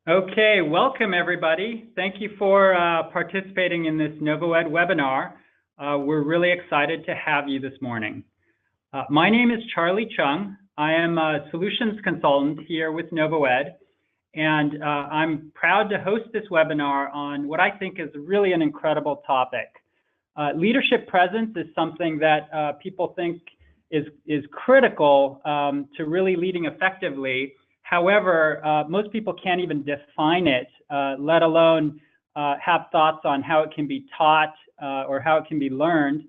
Okay, welcome everybody. Thank you for participating in this NovoEd webinar. We're really excited to have you this morning. My name is Charlie Chung. I am a solutions consultant here with NovoEd, and I'm proud to host this webinar on what I think is really an incredible topic. Leadership presence is something that people think is critical to really leading effectively. However, most people can't even define it, let alone have thoughts on how it can be taught or how it can be learned.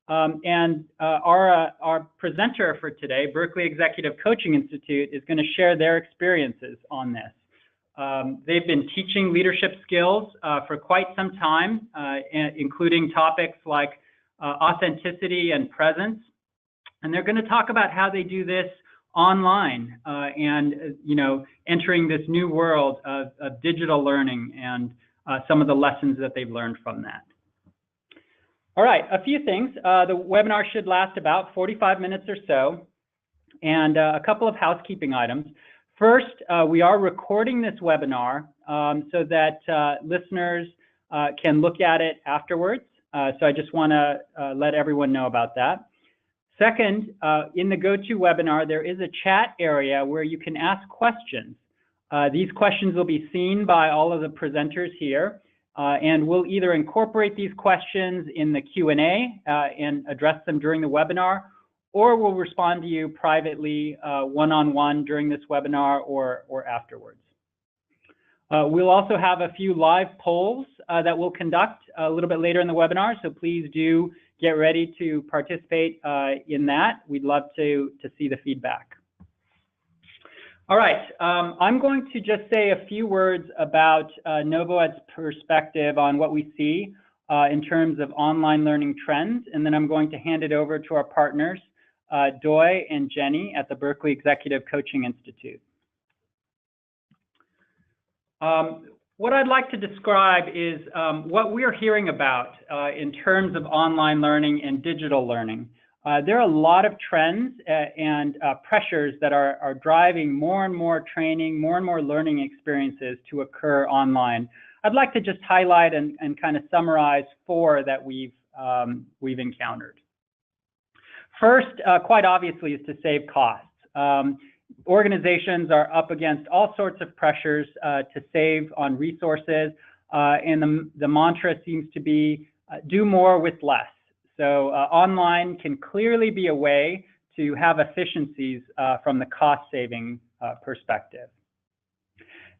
Our presenter for today, Berkeley Executive Coaching Institute, is going to share their experiences on this. They've been teaching leadership skills for quite some time, including topics like authenticity and presence. And they're going to talk about how they do this online and entering this new world of digital learning and some of the lessons that they've learned from that. All right, a few things. The webinar should last about 45 minutes or so, and a couple of housekeeping items. First, we are recording this webinar so that listeners can look at it afterwards. So I just want to let everyone know about that. Second, in the GoToWebinar, there is a chat area where you can ask questions. These questions will be seen by all of the presenters here, and we'll either incorporate these questions in the Q&A and address them during the webinar, or we'll respond to you privately one-on-one during this webinar or afterwards. We'll also have a few live polls that we'll conduct a little bit later in the webinar, so please do get ready to participate in that. We'd love to see the feedback. All right, I'm going to just say a few words about NovoEd's perspective on what we see in terms of online learning trends, and then I'm going to hand it over to our partners, Doy and Jenny at the Berkeley Executive Coaching Institute. What I'd like to describe is what we're hearing about in terms of online learning and digital learning. There are a lot of trends and pressures that are driving more and more training, more and more learning experiences to occur online. I'd like to just highlight and kind of summarize four that we've encountered. First, quite obviously, is to save costs. Organizations are up against all sorts of pressures to save on resources, and the mantra seems to be do more with less. So online can clearly be a way to have efficiencies from the cost-saving perspective.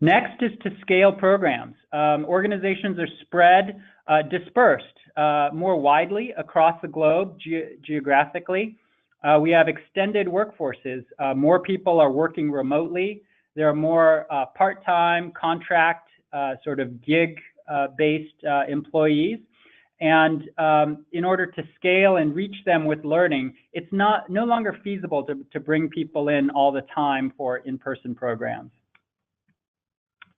Next is to scale programs. Organizations are dispersed more widely across the globe geographically. We have extended workforces. More people are working remotely. There are more part-time, contract, sort of gig-based employees. And in order to scale and reach them with learning, it's no longer feasible to bring people in all the time for in-person programs.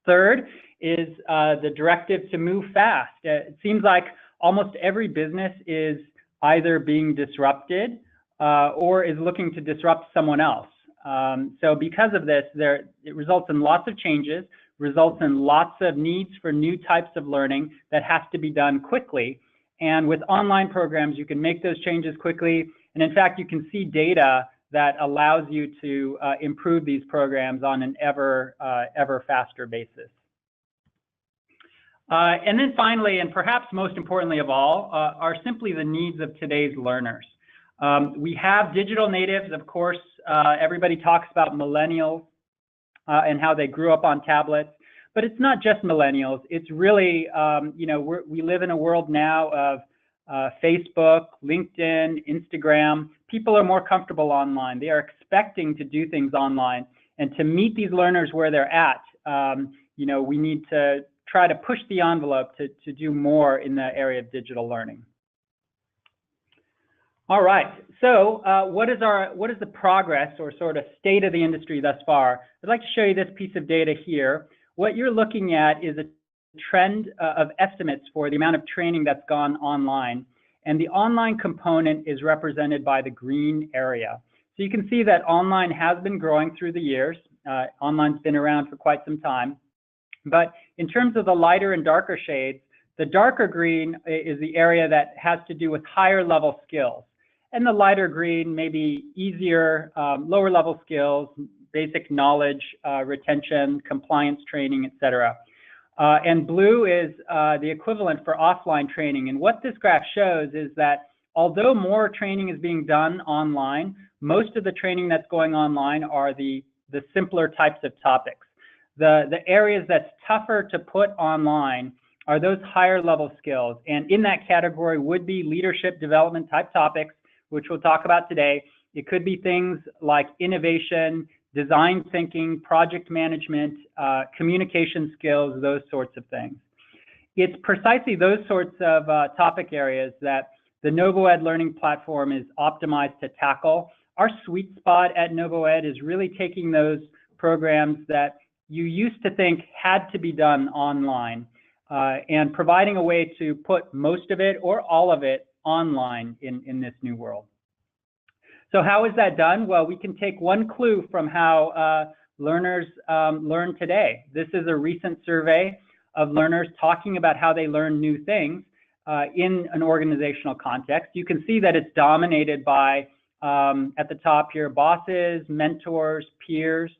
Third is the directive to move fast. It seems like almost every business is either being disrupted or is looking to disrupt someone else. So because of this, it results in lots of changes, results in lots of needs for new types of learning that has to be done quickly. And with online programs, you can make those changes quickly. And in fact, you can see data that allows you to improve these programs on an ever faster basis. And then finally, and perhaps most importantly of all, are simply the needs of today's learners. We have digital natives, of course. Everybody talks about millennials and how they grew up on tablets, but it's not just millennials. It's really, we live in a world now of Facebook, LinkedIn, Instagram. People are more comfortable online. They are expecting to do things online, and to meet these learners where they're at, we need to try to push the envelope to do more in the area of digital learning. All right, so what is the progress or sort of state of the industry thus far? I'd like to show you this piece of data here. What you're looking at is a trend of estimates for the amount of training that's gone online, and the online component is represented by the green area. So you can see that online has been growing through the years. Online's been around for quite some time. But in terms of the lighter and darker shades, the darker green is the area that has to do with higher level skills. And the lighter green may be easier, lower level skills, basic knowledge, retention, compliance training, etc. And blue is the equivalent for offline training. And what this graph shows is that although more training is being done online, most of the training that's going online are the simpler types of topics. The areas that's tougher to put online are those higher level skills. And in that category would be leadership development type topics, which we'll talk about today. It could be things like innovation, design thinking, project management, communication skills, those sorts of things. It's precisely those sorts of topic areas that the NovoEd learning platform is optimized to tackle. Our sweet spot at NovoEd is really taking those programs that you used to think had to be done online and providing a way to put most of it or all of it online in this new world. So how is that done? Well, we can take one clue from how learners learn today. This is a recent survey of learners talking about how they learn new things in an organizational context. You can see that it's dominated by, at the top here, bosses, mentors, peers.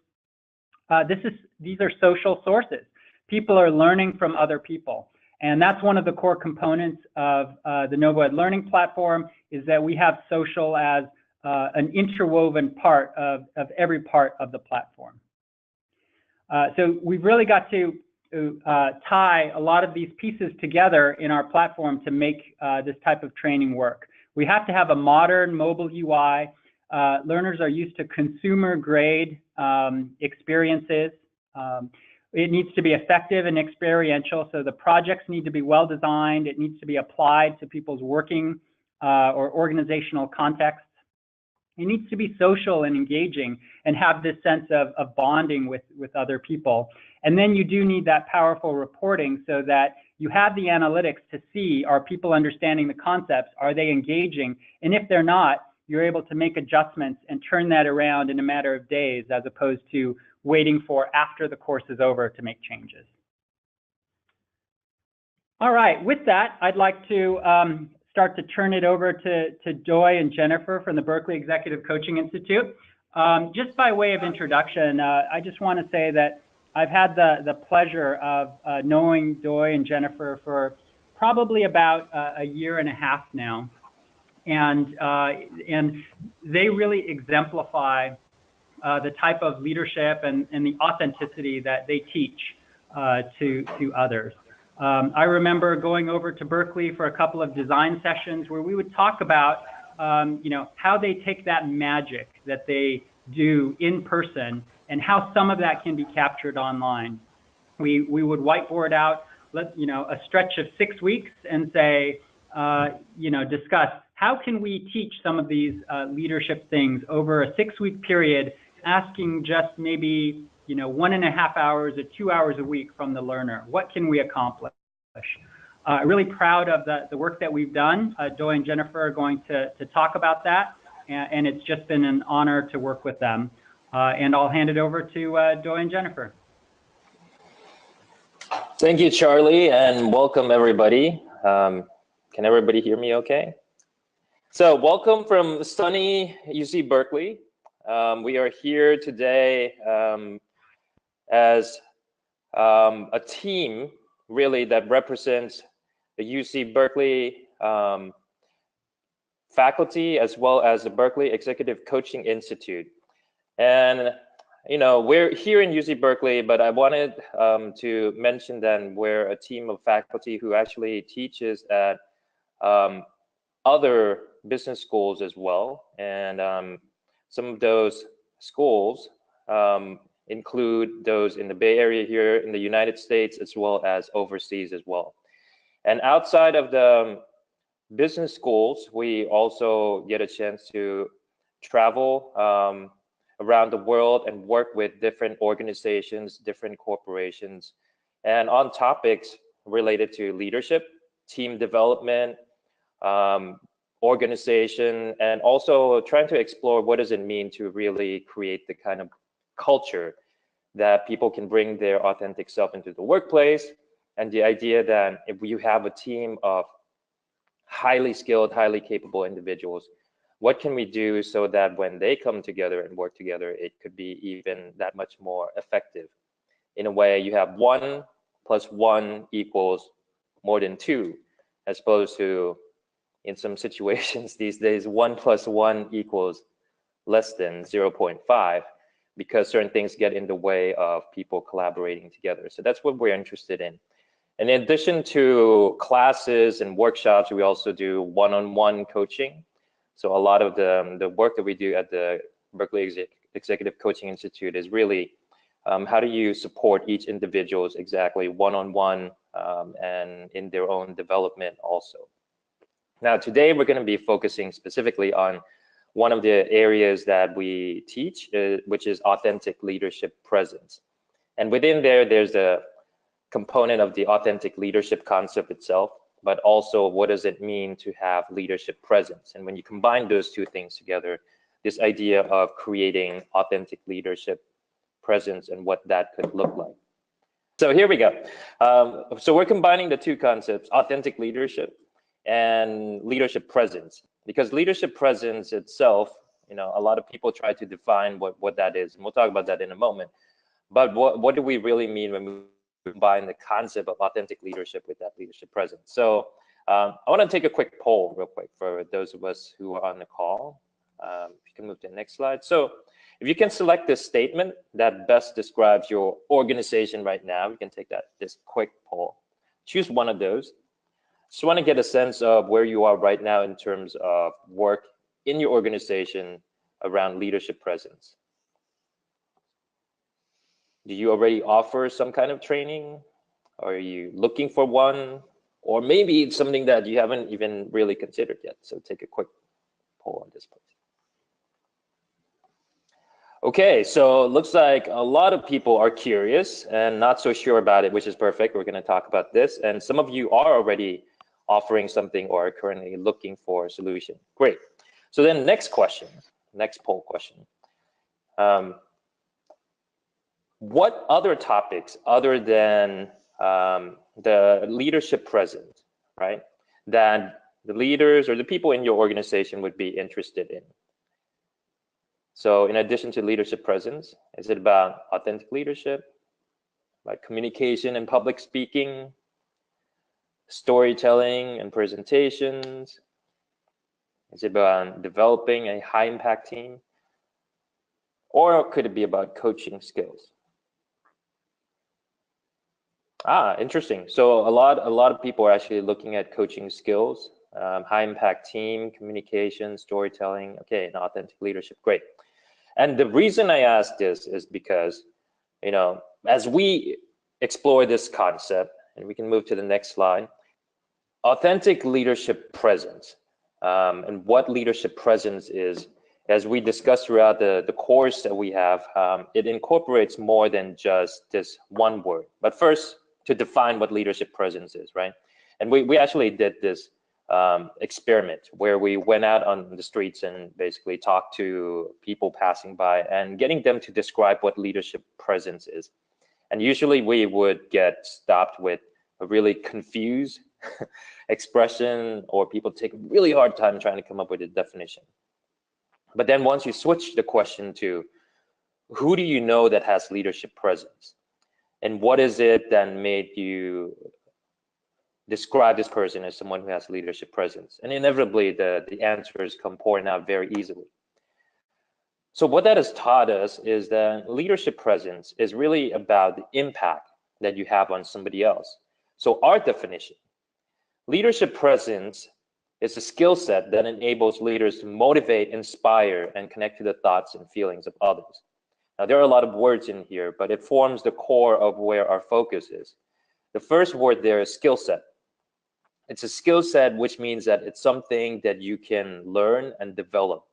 These are social sources. People are learning from other people. And that's one of the core components of the NovoEd learning platform, is that we have social as an interwoven part of every part of the platform. So we've really got to tie a lot of these pieces together in our platform to make this type of training work. We have to have a modern mobile UI. Learners are used to consumer grade experiences. It needs to be effective and experiential, so the projects need to be well designed. It needs to be applied to people's working or organizational contexts. It needs to be social and engaging and have this sense of bonding with other people. And then you do need that powerful reporting so that you have the analytics to see, are people understanding the concepts? Are they engaging? And if they're not, you're able to make adjustments and turn that around in a matter of days, as opposed to waiting for after the course is over to make changes. All right, with that, I'd like to start to turn it over to Doy and Jennifer from the Berkeley Executive Coaching Institute. Just by way of introduction, I just want to say that I've had the pleasure of knowing Doy and Jennifer for probably about a year and a half now. And they really exemplify the type of leadership and the authenticity that they teach to others. I remember going over to Berkeley for a couple of design sessions where we would talk about how they take that magic that they do in person and how some of that can be captured online. We would whiteboard out a stretch of 6 weeks and say, discuss how can we teach some of these leadership things over a 6-week period, asking just maybe 1.5 hours or 2 hours a week from the learner. What can we accomplish? Really proud of the work that we've done. Doy and Jennifer are going to talk about that, and it's just been an honor to work with them. And I'll hand it over to Doy and Jennifer. Thank you, Charlie, and welcome everybody. Can everybody hear me okay? So welcome from sunny UC Berkeley. We are here today as a team really that represents the UC Berkeley faculty as well as the Berkeley Executive Coaching Institute. And we're here in UC Berkeley, but I wanted to mention that we're a team of faculty who actually teaches at other business schools as well. And some of those schools include those in the Bay Area here in the United States, as well as overseas as well. And outside of the business schools, we also get a chance to travel around the world and work with different organizations, different corporations, and on topics related to leadership, team development, organization, and also trying to explore what does it mean to really create the kind of culture that people can bring their authentic self into the workplace, and the idea that if you have a team of highly skilled, highly capable individuals, what can we do so that when they come together and work together, it could be even that much more effective? In a way, you have 1 + 1 equals more than 2, as opposed to, in some situations these days, 1 + 1 equals less than 0.5, because certain things get in the way of people collaborating together. So that's what we're interested in. And in addition to classes and workshops, we also do one-on-one coaching. So a lot of the work that we do at the Berkeley Executive Coaching Institute is really how do you support each individual's exactly one-on-one and in their own development also. Now, today we're going to be focusing specifically on one of the areas that we teach, which is authentic leadership presence. And within there's a component of the authentic leadership concept itself, but also what does it mean to have leadership presence? And when you combine those two things together, this idea of creating authentic leadership presence and what that could look like. So here we go. So we're combining the two concepts, authentic leadership and leadership presence, because leadership presence itself, a lot of people try to define what that is, and we'll talk about that in a moment. But what do we really mean when we combine the concept of authentic leadership with that leadership presence? So I want to take a quick poll real quick for those of us who are on the call. If you can move to the next slide. So if you can select this statement that best describes your organization right now, you can take this quick poll. Choose one of those. Just want to get a sense of where you are right now in terms of work in your organization around leadership presence. Do you already offer some kind of training? Are you looking for one? Or maybe it's something that you haven't even really considered yet. So take a quick poll on this, please. Okay, so it looks like a lot of people are curious and not so sure about it, which is perfect. We're going to talk about this. And some of you are already offering something or are currently looking for a solution. Great. So then next question, next poll question. What other topics other than the leadership presence, right, that the leaders or the people in your organization would be interested in? So in addition to leadership presence, is it about authentic leadership, like communication and public speaking, storytelling and presentations? Is it about developing a high impact team? Or could it be about coaching skills? Interesting. So a lot of people are actually looking at coaching skills, high impact team, communication, storytelling, okay, and authentic leadership. Great. And the reason I ask this is because, as we explore this concept, and we can move to the next slide, authentic leadership presence, and what leadership presence is, as we discussed throughout the course that we have, it incorporates more than just this one word. But first, to define what leadership presence is, right? And we actually did this experiment where we went out on the streets and basically talked to people passing by and getting them to describe what leadership presence is. And usually we would get stopped with a really confused expression, or people take a really hard time trying to come up with a definition. But then once you switch the question to who do you know that has leadership presence, and what is it that made you describe this person as someone who has leadership presence? And inevitably the answers come pouring out very easily. So what that has taught us is that leadership presence is really about the impact that you have on somebody else. So our definition, leadership presence is a skill set that enables leaders to motivate, inspire, and connect to the thoughts and feelings of others. Now, there are a lot of words in here, but it forms the core of where our focus is. The first word there is skill set. It's a skill set, which means that it's something that you can learn and develop.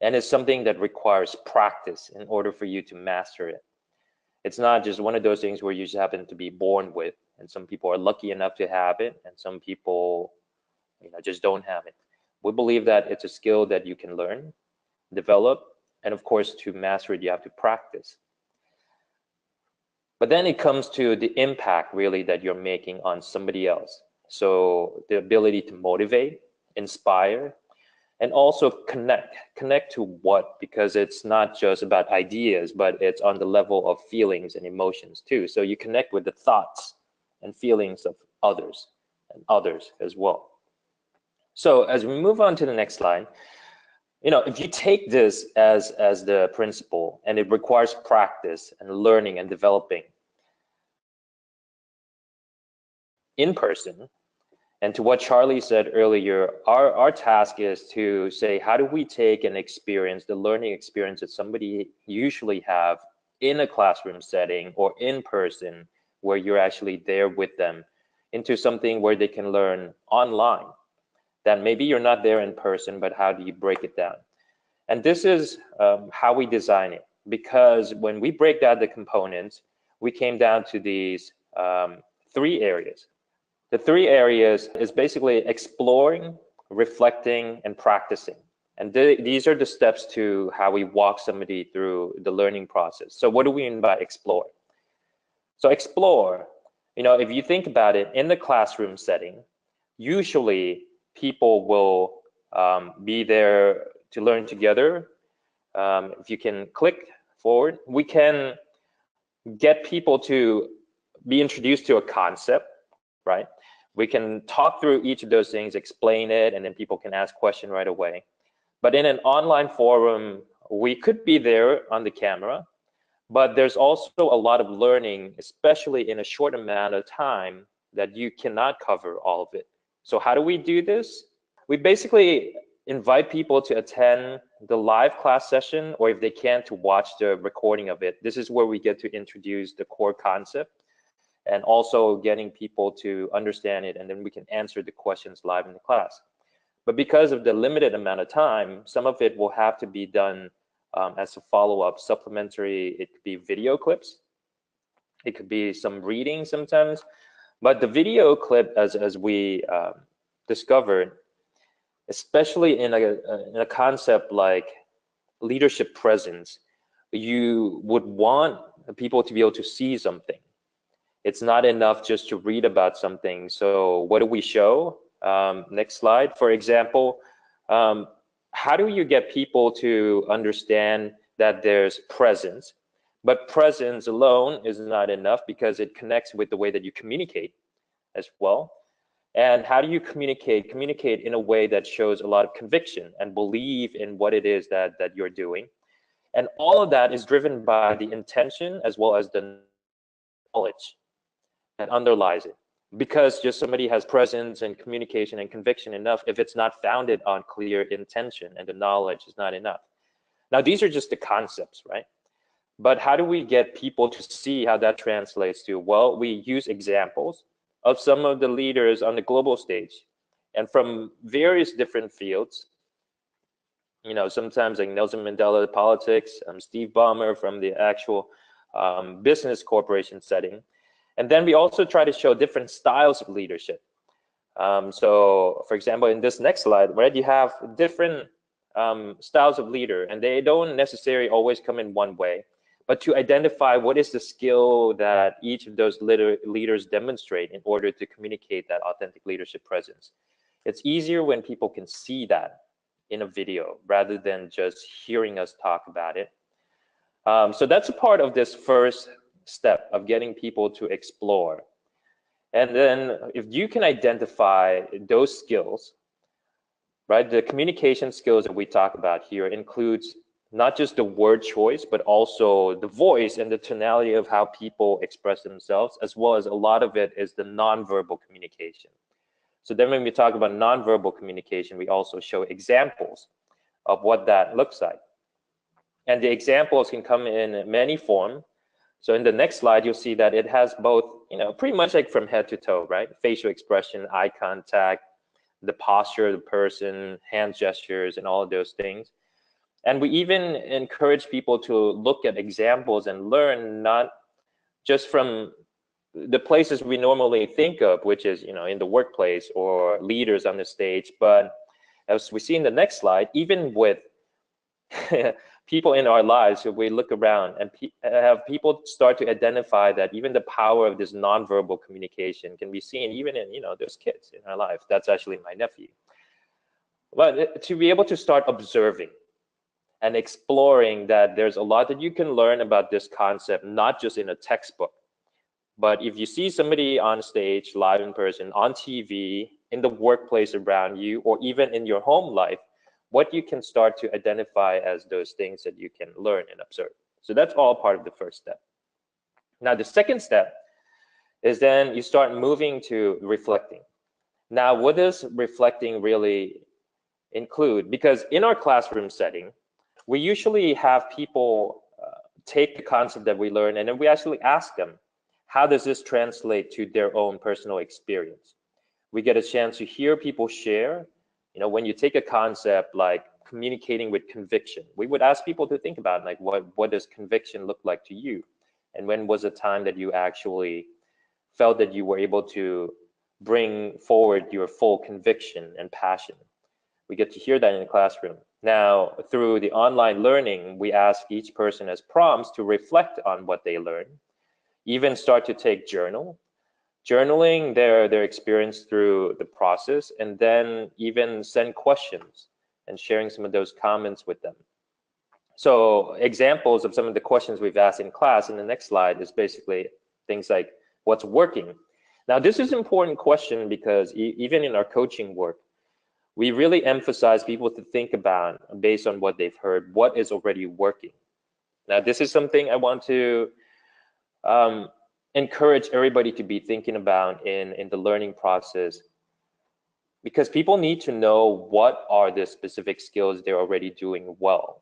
And it's something that requires practice in order for you to master it. It's not just one of those things where you just happen to be born with, and some people are lucky enough to have it, and some people just don't have it. We believe that it's a skill that you can learn, develop, and of course, to master it, you have to practice. But then it comes to the impact really that you're making on somebody else. So the ability to motivate, inspire, and also connect to what, because it's not just about ideas, but it's on the level of feelings and emotions too. So you connect with the thoughts and feelings of others and others as well. So as we move on to the next slide, if you take this as the principle, and it requires practice and learning and developing in person, and to what Charlie said earlier, our task is to say, how do we take an experience, the learning experience that somebody usually have in a classroom setting or in person, where you're actually there with them, into something where they can learn online, that maybe you're not there in person, but how do you break it down? And this is how we design it, because when we break down the components, we came down to these 3 areas. The 3 areas is basically exploring, reflecting, and practicing. And these are the steps to how we walk somebody through the learning process. So what do we mean by explore? So explore, if you think about it, in the classroom setting, usually people will be there to learn together. If you can click forward, we can get people to be introduced to a concept, right? We can talk through each of those things, explain it, and then people can ask questions right away. But in an online forum, we could be there on the camera, but there's also a lot of learning, especially in a short amount of time, that you cannot cover all of it. So how do we do this? We basically invite people to attend the live class session, or if they can, to watch the recording of it. This is where we get to introduce the core concept, and also getting people to understand it, and then we can answer the questions live in the class. But because of the limited amount of time, some of it will have to be done as a follow-up, supplementary. It could be video clips, it could be some reading sometimes, but the video clip, as we discovered, especially in a concept like leadership presence, you would want people to be able to see something. It's not enough just to read about something. So what do we show? Next slide. For example, how do you get people to understand that there's presence? But presence alone is not enough, because it connects with the way that you communicate as well. And how do you communicate? Communicate in a way that shows a lot of conviction and belief in what it is that you're doing. And all of that is driven by the intention as well as the knowledge that underlies it. Because just somebody has presence and communication and conviction enough, if it's not founded on clear intention and the knowledge is not enough. Now, these are just the concepts, right? But how do we get people to see how that translates to? Well, we use examples of some of the leaders on the global stage, and from various different fields. Sometimes like Nelson Mandela politics, Steve Ballmer from the actual business corporation setting. And then we also try to show different styles of leadership. So for example, in this next slide, right, you have different styles of leader, and they don't necessarily always come in one way, but to identify what is the skill that each of those leaders demonstrate in order to communicate that authentic leadership presence. It's easier when people can see that in a video rather than just hearing us talk about it. So that's a part of this first step of getting people to explore. And then if you can identify those skills, right, the communication skills that we talk about here includes not just the word choice, but also the voice and the tonality of how people express themselves, as well as a lot of it is the nonverbal communication. So then when we talk about nonverbal communication, we also show examples of what that looks like. And the examples can come in many forms. So in the next slide, you'll see that it has both, pretty much like from head to toe, right? Facial expression, eye contact, the posture of the person, hand gestures, and all of those things. And we even encourage people to look at examples and learn not just from the places we normally think of, which is, in the workplace or leaders on the stage, but as we see in the next slide, even with people in our lives, if we look around and have people start to identify that even the power of this nonverbal communication can be seen even in, those kids in our life. That's actually my nephew. But to be able to start observing and exploring that there's a lot that you can learn about this concept, not just in a textbook, but if you see somebody on stage, live in person, on TV, in the workplace around you, or even in your home life, what you can start to identify as those things that you can learn and observe. So that's all part of the first step. Now, the second step is then you start moving to reflecting. Now, what does reflecting really include? Because in our classroom setting, we usually have people take the concept that we learn and then we actually ask them, how does this translate to their own personal experience? We get a chance to hear people share. When you take a concept like communicating with conviction, we would ask people to think about like what does conviction look like to you? And when was a time that you actually felt that you were able to bring forward your full conviction and passion? We get to hear that in the classroom. Now, through the online learning, we ask each person as prompts to reflect on what they learned, even start to take journaling their experience through the process, and then even send questions and sharing some of those comments with them. So examples of some of the questions we've asked in class in the next slide is basically things like, what's working? Now, this is an important question because even in our coaching work, we really emphasize people to think about, based on what they've heard, what is already working. Now, this is something I want to encourage everybody to be thinking about in the learning process, because people need to know what are the specific skills they're already doing well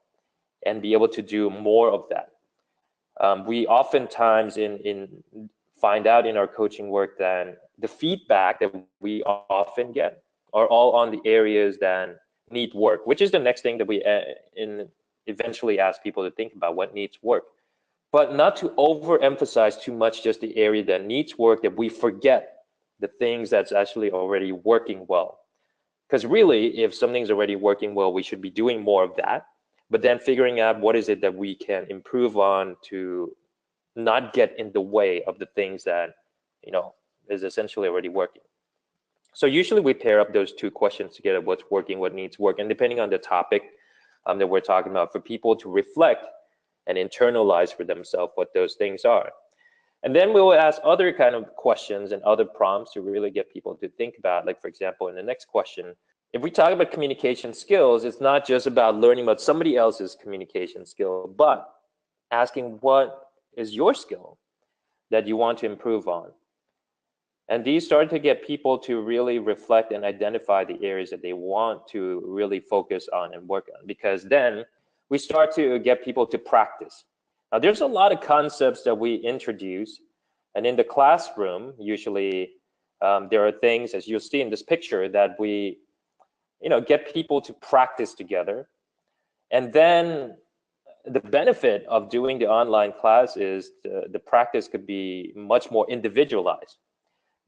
and be able to do more of that. We oftentimes find out in our coaching work that the feedback that we often get are all on the areas that need work, which is the next thing that we eventually ask people to think about, what needs work. But not to overemphasize too much just the area that needs work, that we forget the things that's actually already working well. Because really, if something's already working well, we should be doing more of that, but then figuring out what is it that we can improve on to not get in the way of the things that, is essentially already working. So usually we pair up those two questions together, what's working, what needs work, and depending on the topic that we're talking about, for people to reflect and internalize for themselves what those things are. And then we will ask other kind of questions and other prompts to really get people to think about, like, for example, in the next question, if we talk about communication skills, it's not just about learning about somebody else's communication skill, but asking what is your skill that you want to improve on. And these start to get people to really reflect and identify the areas that they want to really focus on and work on, because then we start to get people to practice. Now, there's a lot of concepts that we introduce, and in the classroom, usually there are things, as you'll see in this picture, that we get people to practice together. And then the benefit of doing the online class is the practice could be much more individualized,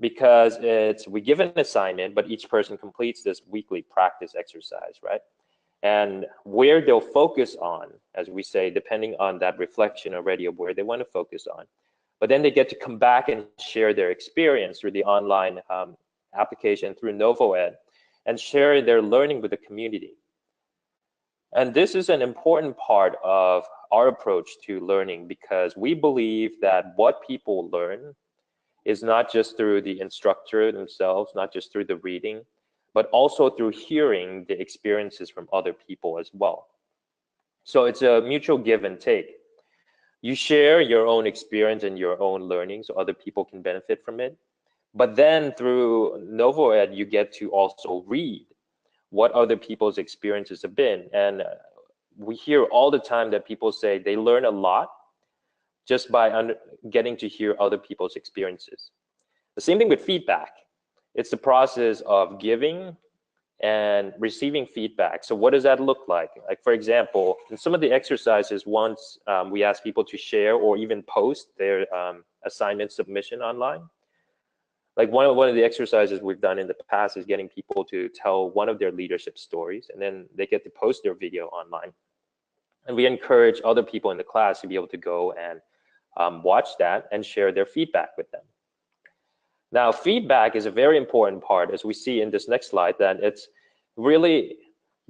because we give an assignment, but each person completes this weekly practice exercise, right? And where they'll focus on, as we say, depending on that reflection already of where they want to focus on. But then they get to come back and share their experience through the online application, through NovoEd, and share their learning with the community. And this is an important part of our approach to learning, because we believe that what people learn is not just through the instructor themselves, not just through the reading, but also through hearing the experiences from other people as well. So it's a mutual give and take. You share your own experience and your own learning so other people can benefit from it. But then through NovoEd, you get to also read what other people's experiences have been. And we hear all the time that people say they learn a lot just by getting to hear other people's experiences. The same thing with feedback. It's the process of giving and receiving feedback. So what does that look like? Like, for example, in some of the exercises, once we ask people to share or even post their assignment submission online. Like one of the exercises we've done in the past is getting people to tell one of their leadership stories, and then they get to post their video online. And we encourage other people in the class to be able to go and watch that and share their feedback with them. Now, feedback is a very important part, as we see in this next slide, that it's really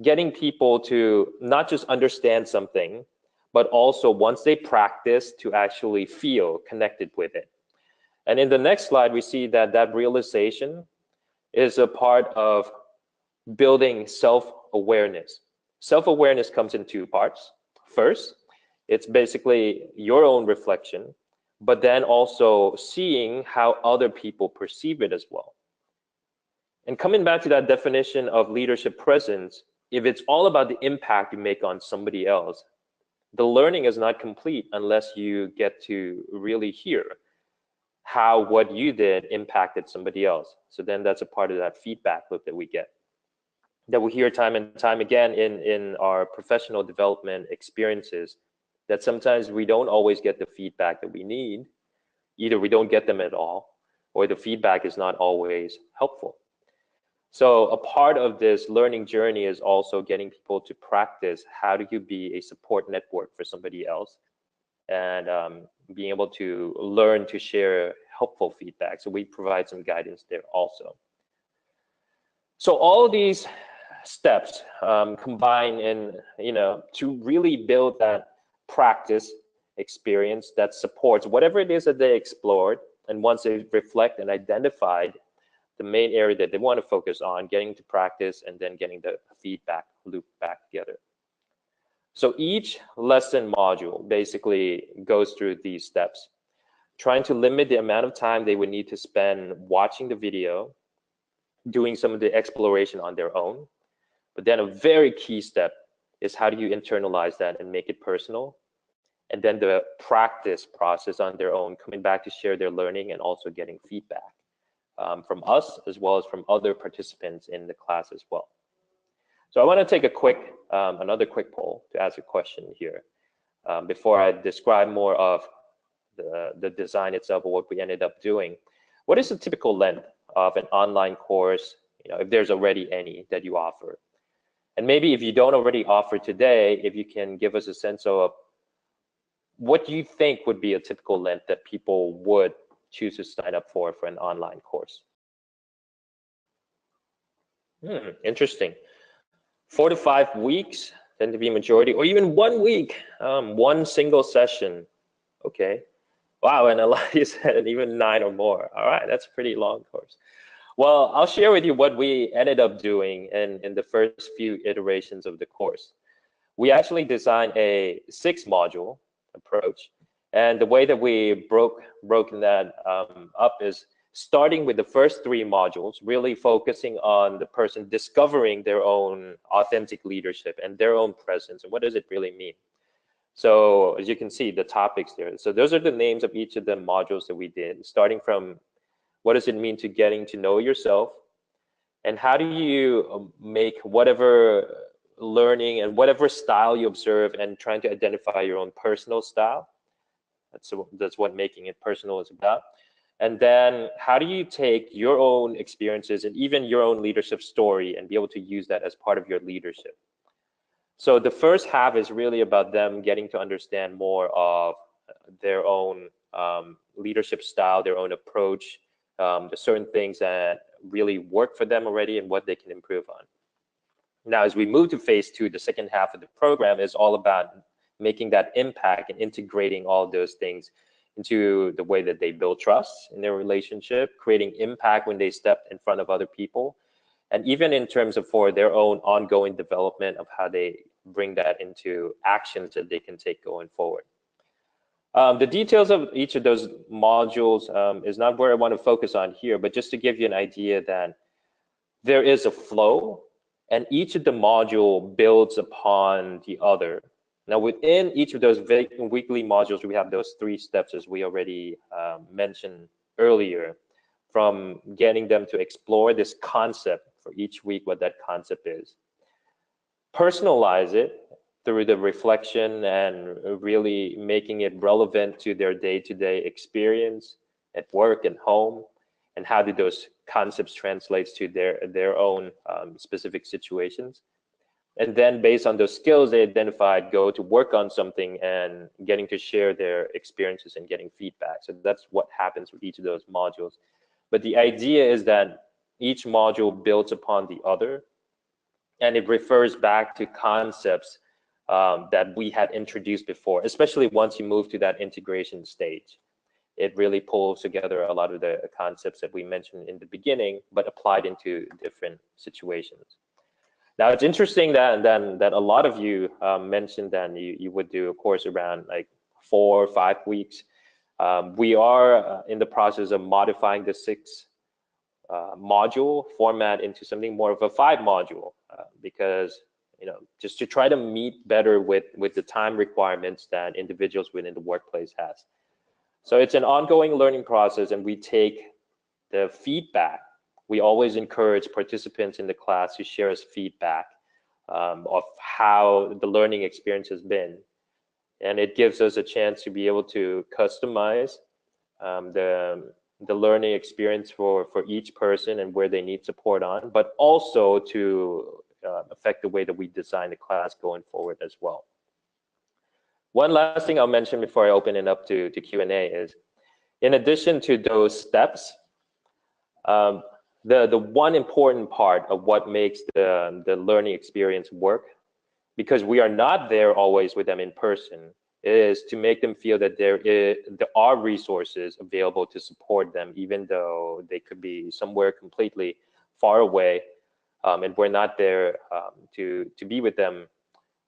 getting people to not just understand something, but also once they practice to actually feel connected with it. And in the next slide, we see that that realization is a part of building self-awareness. Self-awareness comes in two parts. First, it's basically your own reflection, but then also seeing how other people perceive it as well. And coming back to that definition of leadership presence, if it's all about the impact you make on somebody else, the learning is not complete unless you get to really hear how what you did impacted somebody else. So then that's a part of that feedback loop that we get, that we hear time and time again in our professional development experiences, that sometimes we don't always get the feedback that we need. Either we don't get them at all, or the feedback is not always helpful. So a part of this learning journey is also getting people to practice how do you be a support network for somebody else, and being able to learn to share helpful feedback. So we provide some guidance there also. So all of these steps combine in, to really build that practice experience that supports whatever it is that they explored. And once they reflect and identified the main area that they want to focus on, getting to practice and then getting the feedback loop back together. So each lesson module basically goes through these steps, trying to limit the amount of time they would need to spend watching the video, doing some of the exploration on their own. But then a very key step is how do you internalize that and make it personal? And then the practice process on their own, coming back to share their learning and also getting feedback from us as well as from other participants in the class as well. So I want to take a another quick poll to ask a question here before I describe more of the design itself or what we ended up doing. What is the typical length of an online course, if there's already any that you offer? And maybe if you don't already offer today, if you can give us a sense of what you think would be a typical length that people would choose to sign up for an online course. Interesting. 4 to 5 weeks tend to be majority, or even 1 week, one single session. Okay. Wow, and a lot you said even 9 or more. All right, that's a pretty long course. Well, I'll share with you what we ended up doing in the first few iterations of the course. We actually designed a 6-module approach. And the way that we broken that up is starting with the first 3 modules, really focusing on the person discovering their own authentic leadership and their own presence. And what does it really mean? So as you can see, the topics there. So those are the names of each of the modules that we did, starting from what does it mean to getting to know yourself, and how do you make whatever learning and whatever style you observe and trying to identify your own personal style. That's what making it personal is about. And then how do you take your own experiences and even your own leadership story and be able to use that as part of your leadership? So the first half is really about them getting to understand more of their own leadership style, their own approach, the certain things that really work for them already and what they can improve on. Now, as we move to phase 2, the second half of the program is all about making that impact and integrating all those things into the way that they build trust in their relationship, creating impact when they step in front of other people, and even in terms of for their own ongoing development of how they bring that into actions that they can take going forward. The details of each of those modules is not where I want to focus on here, but just to give you an idea that there is a flow and each of the module builds upon the other. Now within each of those weekly modules, we have those 3 steps as we already mentioned earlier, from getting them to explore this concept for each week, what that concept is. Personalize it through the reflection and really making it relevant to their day-to-day experience at work and home, and how do those concepts translate to their own specific situations. And then based on those skills they identified, go to work on something and getting to share their experiences and getting feedback. So that's what happens with each of those modules. But the idea is that each module builds upon the other, and it refers back to concepts that we had introduced before, especially once you move to that integration stage. It really pulls together a lot of the concepts that we mentioned in the beginning, but applied into different situations. Now, it's interesting that a lot of you mentioned that you would do a course around like 4 or 5 weeks. We are in the process of modifying the 6 module format into something more of a 5 module because, you know, just to try to meet better with the time requirements that individuals within the workplace has. So it's an ongoing learning process, and we take the feedback. We always encourage participants in the class to share us feedback of how the learning experience has been. And it gives us a chance to be able to customize the learning experience for each person and where they need support on, but also to affect the way that we design the class going forward as well. One last thing I'll mention before I open it up to Q&A is, in addition to those steps, the one important part of what makes the learning experience work, because we are not there always with them in person, is to make them feel that there are resources available to support them, even though they could be somewhere completely far away, and we're not there to be with them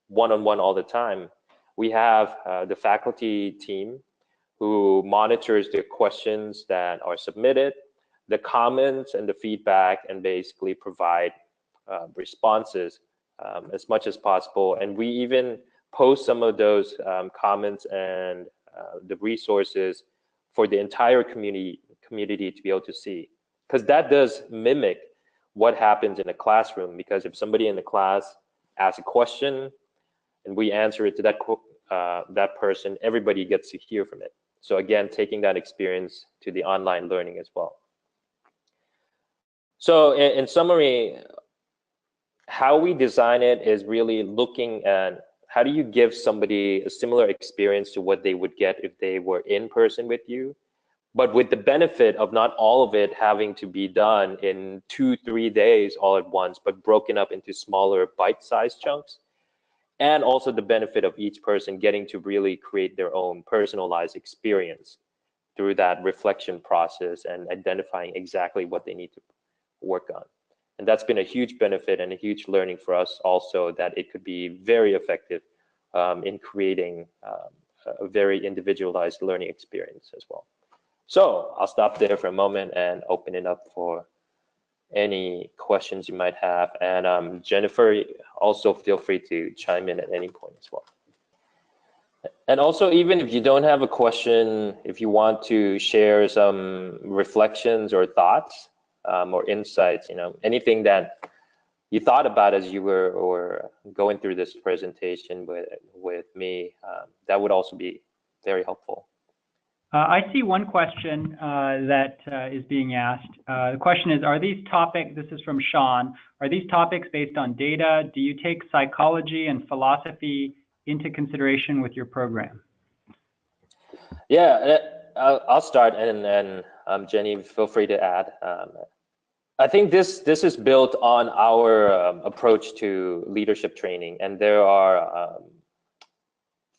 one-on-one all the time. We have the faculty team who monitors the questions that are submitted, the comments and the feedback, and basically provide responses as much as possible. And we even post some of those comments and the resources for the entire community to be able to see, because that does mimic what happens in a classroom. Because if somebody in the class asks a question and we answer it to that person, everybody gets to hear from it. So again, taking that experience to the online learning as well. So in summary, how we design it is really looking at how do you give somebody a similar experience to what they would get if they were in person with you, but with the benefit of not all of it having to be done in 2-3 days all at once, but broken up into smaller bite-sized chunks. And also the benefit of each person getting to really create their own personalized experience through that reflection process and identifying exactly what they need to work on. And that's been a huge benefit and a huge learning for us also, that it could be very effective in creating a very individualized learning experience as well. So I'll stop there for a moment and open it up for any questions you might have. And Jennifer, also feel free to chime in at any point as well. And also, even if you don't have a question, if you want to share some reflections or thoughts or insights, you know, anything that you thought about as you were going through this presentation with me, that would also be very helpful. I see one question that is being asked. The question is, are these topics, this is from Sean, are these topics based on data? Do you take psychology and philosophy into consideration with your program? Yeah, I'll start, and then Jenny, feel free to add. I think this is built on our approach to leadership training, and there are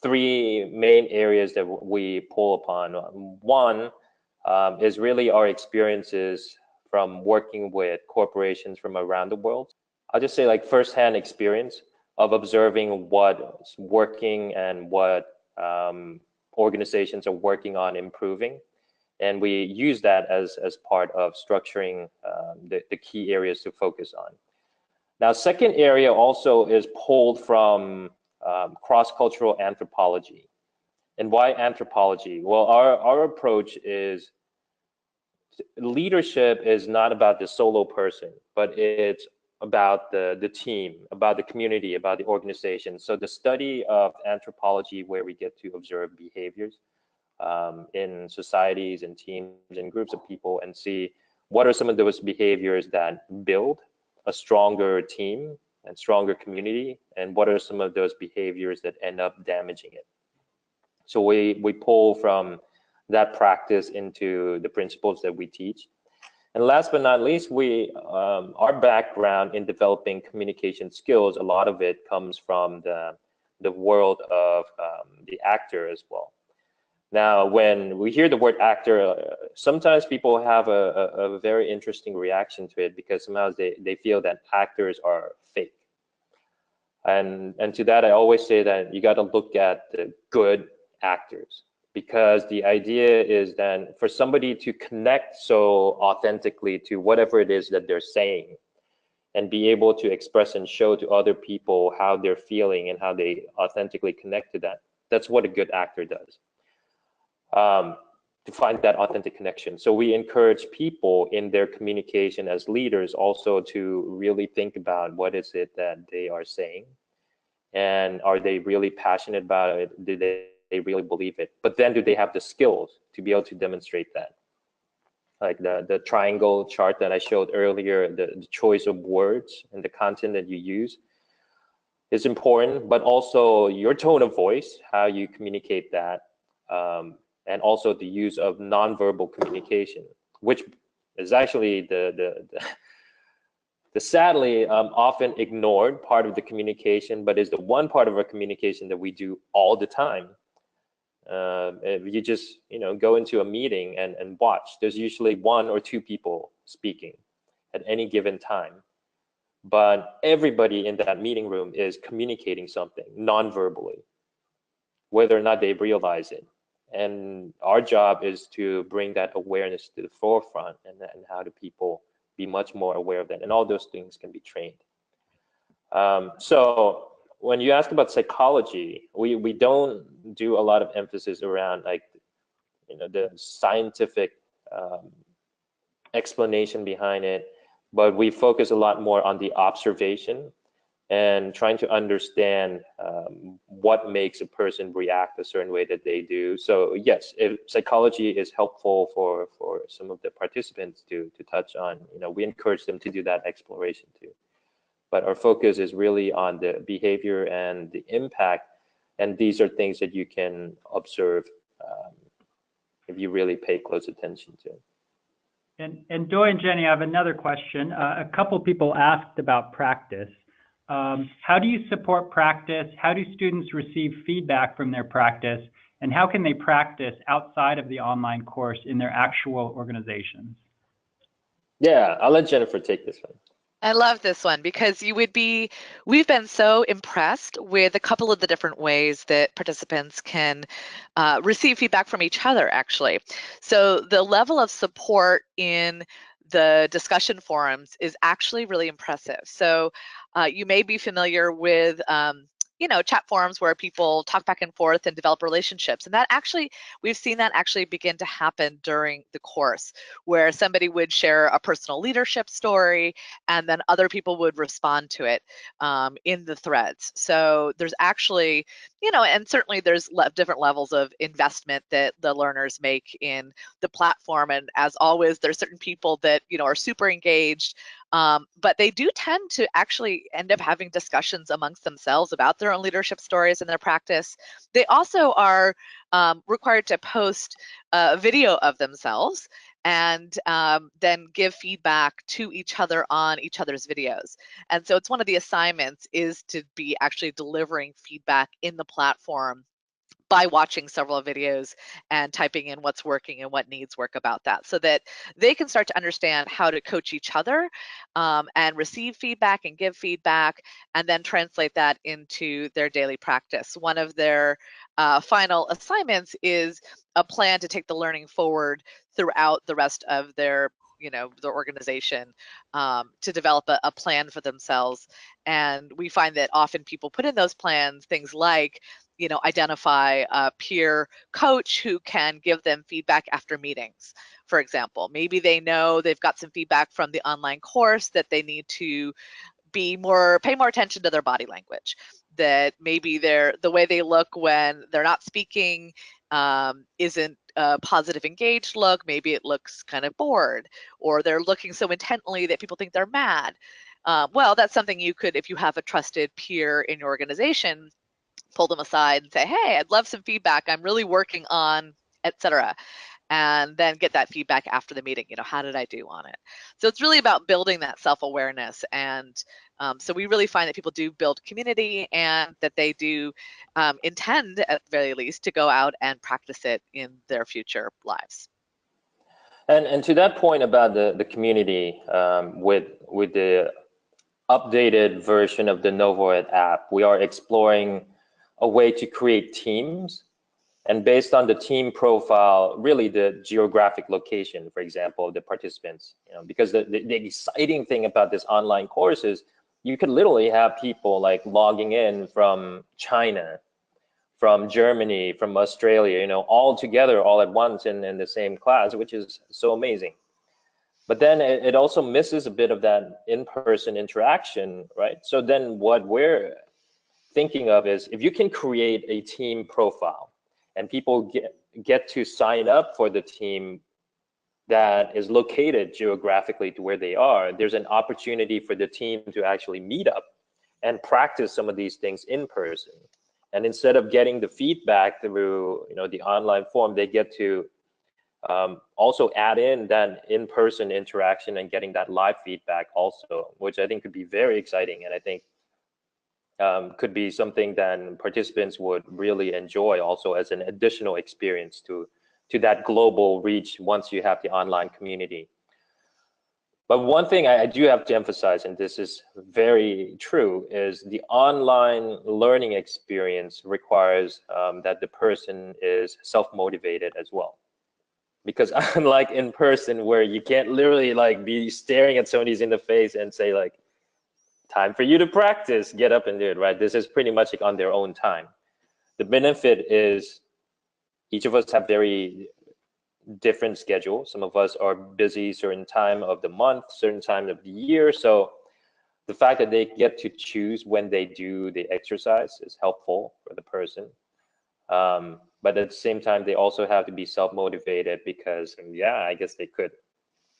3 main areas that we pull upon. One is really our experiences from working with corporations from around the world. I'll just say, like, firsthand experience of observing what's working and what organizations are working on improving. And we use that as part of structuring the key areas to focus on. Now, second area also is pulled from cross-cultural anthropology. And why anthropology? Well, our approach is leadership is not about the solo person, but it's about the team, about the community, about the organization. So the study of anthropology, where we get to observe behaviors in societies and teams and groups of people, and see what are some of those behaviors that build a stronger team and stronger community, and what are some of those behaviors that end up damaging it. So we pull from that practice into the principles that we teach. And last but not least, our background in developing communication skills, a lot of it comes from the world of the actor as well. Now, when we hear the word actor, sometimes people have a very interesting reaction to it, because somehow they feel that actors are fake. And to that, I always say that you got to look at the good actors, because the idea is that for somebody to connect so authentically to whatever it is that they're saying, and be able to express and show to other people how they're feeling and how they authentically connect to that, that's what a good actor does. To find that authentic connection. So we encourage people in their communication as leaders also to really think about what is it that they are saying, and are they really passionate about it? Do they really believe it? But then do they have the skills to be able to demonstrate that? Like the triangle chart that I showed earlier, the choice of words and the content that you use is important, but also your tone of voice, how you communicate that, and also the use of nonverbal communication, which is actually the sadly often ignored part of the communication, but is the one part of our communication that we do all the time. If you just go into a meeting and watch, there's usually 1 or 2 people speaking at any given time, but everybody in that meeting room is communicating something non-verbally, whether or not they realize it. And our job is to bring that awareness to the forefront, and how do people be much more aware of that, and all those things can be trained. So when you ask about psychology, we don't do a lot of emphasis around like the scientific explanation behind it, but we focus a lot more on the observation and trying to understand what makes a person react a certain way that they do. So yes, if psychology is helpful for some of the participants to touch on, we encourage them to do that exploration too. But our focus is really on the behavior and the impact, and these are things that you can observe if you really pay close attention to. And Doy and Jenny, I have another question. A couple people asked about practice. How do you support practice? How do students receive feedback from their practice? And how can they practice outside of the online course in their actual organizations? Yeah, I'll let Jennifer take this one. I love this one because we've been so impressed with a couple of the different ways that participants can receive feedback from each other, actually. So the level of support in the discussion forums is actually really impressive. So you may be familiar with chat forums where people talk back and forth and develop relationships. And that actually, we've seen that actually begin to happen during the course, where somebody would share a personal leadership story and then other people would respond to it in the threads. So there's actually, and certainly there's different levels of investment that the learners make in the platform. And as always, there's certain people that, are super engaged, but they do tend to actually end up having discussions amongst themselves about their own leadership stories and their practice. They also are required to post a video of themselves and then give feedback to each other on each other's videos. And so it's one of the assignments is to be actually delivering feedback in the platform by watching several videos and typing in what's working and what needs work about that, so that they can start to understand how to coach each other and receive feedback and give feedback, and then translate that into their daily practice. One of their final assignments is a plan to take the learning forward throughout the rest of their their organization, to develop a plan for themselves. And we find that often people put in those plans things like, identify a peer coach who can give them feedback after meetings, for example. Maybe they know they've got some feedback from the online course that they need to pay more attention to their body language, that maybe the way they look when they're not speaking isn't a positive engaged look. Maybe it looks kind of bored, or they're looking so intently that people think they're mad. Well, that's something you could, if you have a trusted peer in your organization, pull them aside and say, hey, I'd love some feedback. I'm really working on, etc. And then get that feedback after the meeting. How did I do on it? So it's really about building that self-awareness. And so we really find that people do build community, and that they do intend, at the very least, to go out and practice it in their future lives. And to that point about the community, with the updated version of the NovoEd app, we are exploring a way to create teams, and based on the team profile, really the geographic location, for example, of the participants. Because the exciting thing about this online course is you could literally have people like logging in from China, from Germany, from Australia, all together, all at once in the same class, which is so amazing. But then it also misses a bit of that in-person interaction, right? So then what we're thinking of is, if you can create a team profile and people get to sign up for the team that is located geographically to where they are, there's an opportunity for the team to actually meet up and practice some of these things in person. And instead of getting the feedback through the online form, they get to also add in that in-person interaction and getting that live feedback also, which I think could be very exciting, and I think could be something that participants would really enjoy also as an additional experience to that global reach once you have the online community. But one thing I do have to emphasize, and this is very true, is the online learning experience requires that the person is self-motivated as well. Because unlike in person, where you can't literally like be staring at somebody's in the face and say like, time for you to practice, get up and do it, right? This is pretty much like on their own time. The benefit is each of us have very different schedules. Some of us are busy certain time of the month, certain time of the year. So the fact that they get to choose when they do the exercise is helpful for the person. But at the same time, they also have to be self-motivated, because I guess they could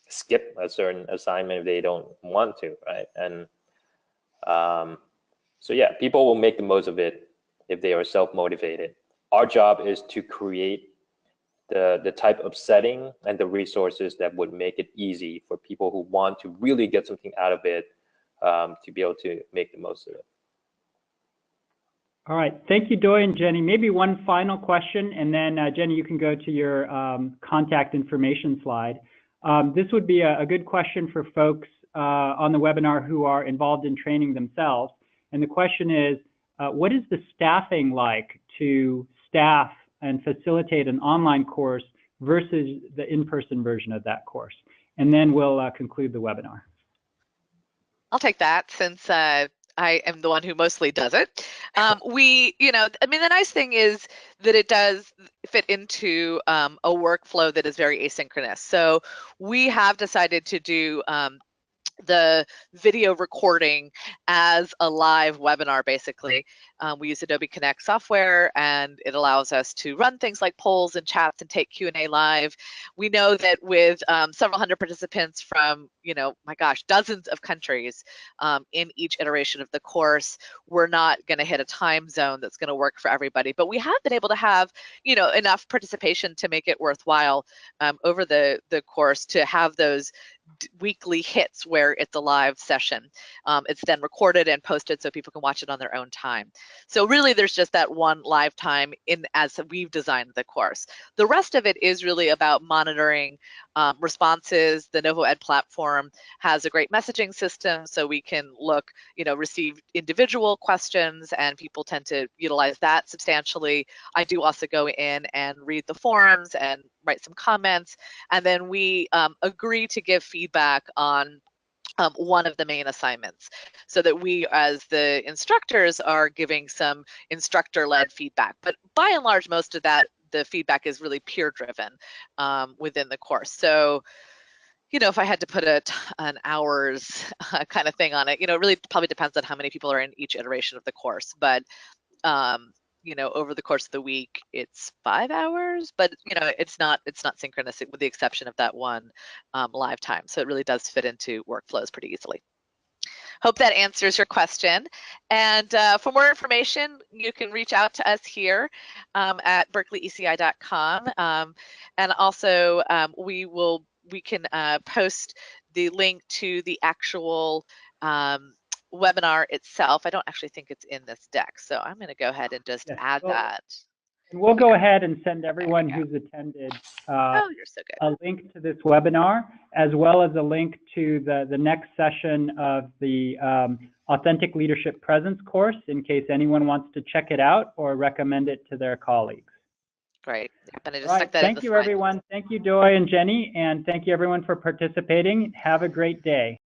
skip a certain assignment if they don't want to, right? And so yeah, people will make the most of it if they are self-motivated. Our job is to create the type of setting and the resources that would make it easy for people who want to really get something out of it to be able to make the most of it. All right, thank you, Doy and Jenny. Maybe one final question, and then Jenny, you can go to your contact information slide. This would be a good question for folks on the webinar who are involved in training themselves. And the question is, what is the staffing like to staff and facilitate an online course versus the in-person version of that course? And then we'll conclude the webinar. I'll take that, since I am the one who mostly does it. The nice thing is that it does fit into a workflow that is very asynchronous. So we have decided to do the video recording as a live webinar, basically. We use Adobe Connect software, and it allows us to run things like polls and chats and take Q&A live. We know that with several hundred participants from, dozens of countries in each iteration of the course, we're not going to hit a time zone that's going to work for everybody. But we have been able to have, enough participation to make it worthwhile over the course, to have those weekly hits where it's a live session. It's then recorded and posted so people can watch it on their own time. So really there's just that one live time as we've designed the course. The rest of it is really about monitoring responses. The NovoEd platform has a great messaging system, so we can receive individual questions, and people tend to utilize that substantially. I do also go in and read the forums and write some comments, and then we agree to give feedback on one of the main assignments, so that we as the instructors are giving some instructor-led feedback. But by and large, most of that, the feedback is really peer-driven within the course. So if I had to put an hours kind of thing on it, it really probably depends on how many people are in each iteration of the course. But over the course of the week, it's 5 hours, but it's not synchronous, with the exception of that one live time. So it really does fit into workflows pretty easily. hope that answers your question. And for more information, you can reach out to us here at berkeleyeci.com. And also, we can post the link to the actual webinar itself. I don't actually think it's in this deck, so I'm going to go ahead and just add that. And we'll go ahead and send everyone who's attended oh, you're so good. a link to this webinar, as well as a link to the next session of the Authentic Leadership Presence course, in case anyone wants to check it out or recommend it to their colleagues. Great. I'm just All right. Thank you, everyone. Thank you, Doy and Jenny, and thank you, everyone, for participating. Have a great day.